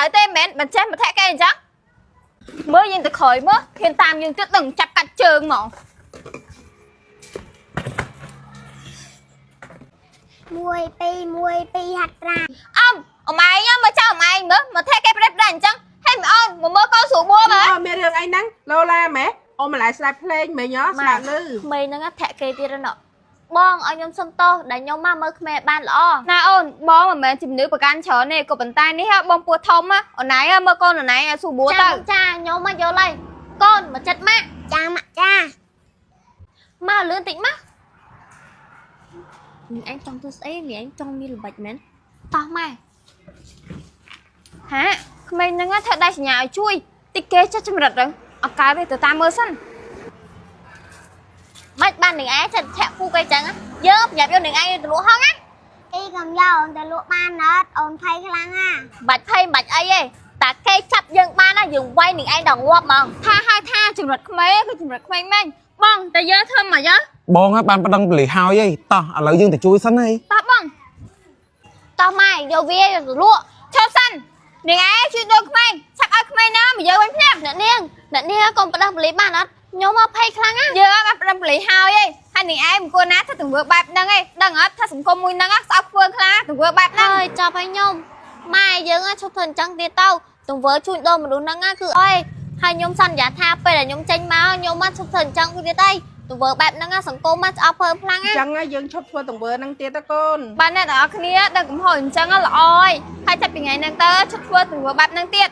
đợi tên mẹ mình chết mà thẻ cây chắc mới nhìn từ khỏi mới hiện tam nhưng chứ đừng chặt cắt trường mà mùi pi hạt ra ông mày nhá mà sao mày nữa mà thẻ cây đẹp đàn chăng hay mẹ ơi mà mới có sủ bua mà mẹ đường anh nắng lâu la mẹ ôm mà lại slide play mẹ nhớ slide lư mày nó ngắt thẻ cây tia ra nọ bong ở nhom sông to đại nhom ma mới mẹ ban lọ na ôn bong mà mẹ chìm nữ bạc gan chở này của bàn tay ní ha bong pua thông á ở nãy mơ con ở nãy sủ búa ta cha nhom mà vô đây con mà chật má cha mặt cha ma lươn tịnh mắt nhìn anh trong tôi ấy nhìn anh trong như là bạch mến tao mày hả mày nó ngắt thẻ đây nhà chui tích kế cho chim rật rồi ở cái về từ ta mơ sân mất ban đừng ấy thật thẹo phu cây trắng á dớp dẹp vô đừng ai lúa hông á y cầm daoแต่ลวกบ้านนะôn thay cái lăng à bạch thay bạch ấy ta cây chập dân ban á dùng quay đừng ai đòn quạt mà tha hai tha chừng rật mấy cái chừng rật mấy mấy bong ta dớ thơm mà dớ បងហ่าបានប្រដឹងពលីហើយអីតោះឥឡូវយើងទៅជួយសិនហី ta bong ta mai vô vía vô lúa cho xanh đừng ai chuyện đôi mấy chắc ai mấy nó mà dớ bánh nẹp nè niên cònประដឹងពលីបានអត់ខ្ញុំមកភ័យខ្លាំងណាយើងអត់ប្រឹងពលីហើយឯងហើយនឹងឯងមិនគួរណាថាទង្វើបែបហ្នឹងឯងដឹងអត់ថាសង្គមមួយហ្នឹងស្អប់ធ្វើខ្លាទង្វើបែបហ្នឹងហើយចាប់ឲ្យខ្ញុំម៉ែយើងឈប់ធ្វើអញ្ចឹងទៀតទៅទង្វើជួញដូរមនុស្សហ្នឹងគឺអីហើយខ្ញុំសន្យាថាពេលដែលខ្ញុំចេញមកខ្ញុំមិនឈប់ធ្វើអញ្ចឹងទៀតទេទង្វើបែបហ្នឹងសង្គមមកស្អប់ធ្វើខ្លាំងណា chẳng á dương chốt vừa tổng vừa năng tiết đó con បានអ្នកនរគ្នាដឹងកំហុសអញ្ចឹងល្អហើយហើយចាប់ពីថ្ងៃហ្នឹងទៅឈប់ធ្វើទង្វើបែបហ្នឹងទៀត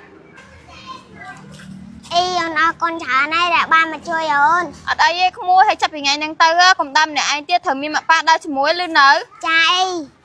y ôn con chả này đã ba mà chơi ôn អត់អីទេក្មួយហើយចាប់ពីថ្ងៃហ្នឹងទៅកុំដាំអ្នកឯងទៀតត្រូវមានមកប៉ាដល់ជាមួយលឺនៅ cha y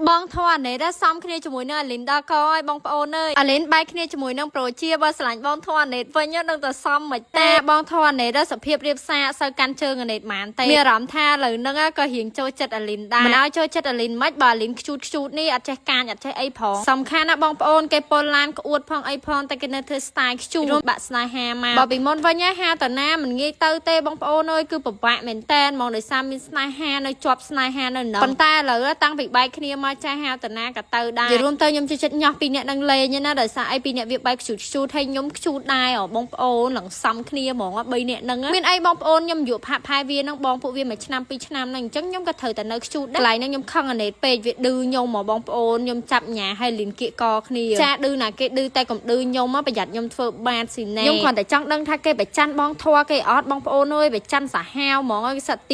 បងធွာណេរសំគ្នាជាមួយនឹងអាលីនដាកឲ្យបងប្អូនអើយអាលីនបែកគ្នាជាមួយនឹងប្រូជាបើស្រឡាញ់បងធွာណេវិញនឹងទៅសំមិនទេបងធွာណេសភាពរៀបសារសូវកាន់ជើងអាណេម៉ានទេមានអារម្មណ៍ថាលើនឹងក៏រៀងចូលចិត្តអាលីនដែរមិនឲ្យចូលចិត្តអាលីនមិនបើអាលីនខ្ជូតនេះអត់ចេះកាញអត់ចេះអីផងសំខាន់ណាបងប្អូនគេប៉ុនឡានក្អួតផងអីផងតែគេនៅធ្វើ style ខ្ជូតបាក់ស្នេហាមកបើពីមុនវិញហាតាណាមិនងាយទៅទេបងប្អូនអើយគឺពិបាកមែនតែនមកដោយសារមានស្នេហានៅជាប់ស្នេហានៅនឹងប៉ុន្តែឥឡូវតាំងពីបែកគ្នាមកចាស់ហាតាណាក៏ទៅដែរនិយាយរួមទៅខ្ញុំចូលចិត្តញ៉ោះពីអ្នកនឹងលេងណាដោយសារអីពីអ្នកវាបែកខ្ជូតហើយខ្ញុំខ្ជូតដែរបងប្អូនឡើងសំគ្នាហ្មង3អ្នកហ្នឹងមានអីបងប្អូនខ្ញុំយុផាផាវានឹងបងពួកវាមួយឆ្នាំ2ឆ្នាំហ្នឹងអញ្ចឹងខ្ញុំក៏ត្រូវតែនៅខ្ជូតដែរកន្លែងហ្នឹងខ្ញុំខឹងអាណេតពេកវាឌឺខ្ញុំមកបងប្អូនខ្ញុំចាប់ញ៉ាហើយលីនគៀកកគ្នាចាឌឺណាគេឌឺតែកុំឌឺខ្ញុំប្រយ័ត្នខ្ញុំធ្វើបាតស៊ីណែខ្ញុំគ្រាន់តែចង់ដឹងថាគេប្រច័ណ្ឌបងធွာគេអត់បងប្អូនអើយប្រច័ណ្ឌសាហាវហ្មងឲ្យសត្វ